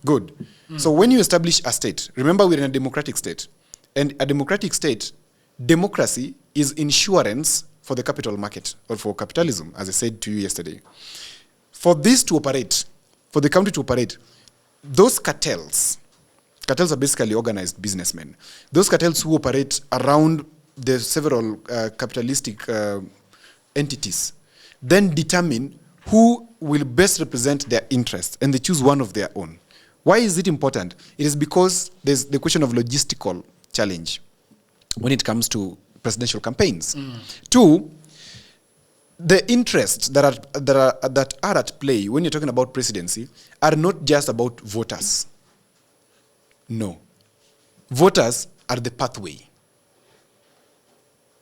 Good. So when you establish a state, remember we're in a democratic state. And a democratic state, democracy is insurance for the capital market, or for capitalism, as I said to you yesterday. For this to operate, for the country to operate, those cartels are basically organized businessmen. Those cartels who operate around the several capitalistic entities then determine who will best represent their interests, and they choose one of their own. Why is it important? It is because there's the question of logistical challenge when it comes to presidential campaigns. Two, the interests that are at play when you're talking about presidency are not just about voters. No. Voters are the pathway.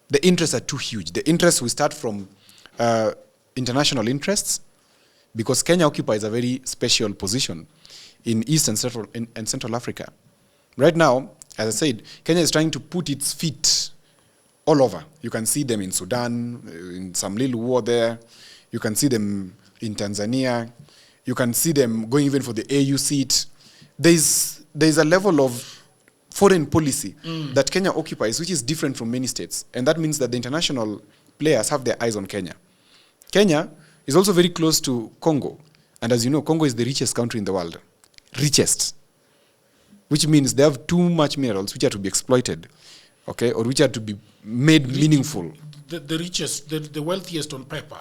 The interests are too huge. The interests will start from international interests, because Kenya occupies a very special position in East and Central Africa. Right now, as I said, Kenya is trying to put its feet all over. You can see them in Sudan, in some little war there. You can see them in Tanzania. You can see them going even for the AU seat. There's a level of foreign policy that Kenya occupies, which is different from many states. And that means that the international players have their eyes on Kenya. Kenya is also very close to Congo. And as you know, Congo is the richest country in the world. Richest. Which means they have too much minerals which are to be exploited, okay, or which are to be made meaningful. The richest, the wealthiest on paper.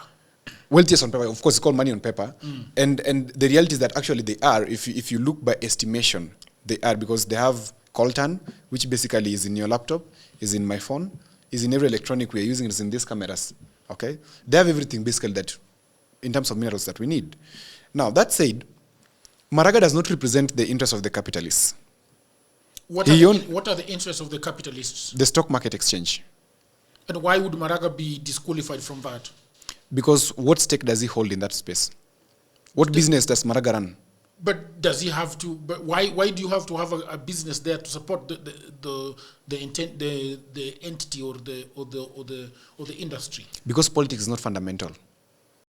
Wealthiest on paper, of course, it's called money on paper. And the reality is that actually they are, if you look by estimation, they are, because they have coltan, which basically is in your laptop, is in my phone, is in every electronic we are using, is in these cameras, okay? They have everything basically that, in terms of minerals that we need. Now, that said, Maraga does not represent the interests of the capitalists. What are the interests of the capitalists? The stock market exchange. And why would Maraga be disqualified from that? Because what stake does he hold in that space? What business does Maraga run? But does he have to? But why do you have to have a business there to support the entity or the industry? Because politics is not fundamental.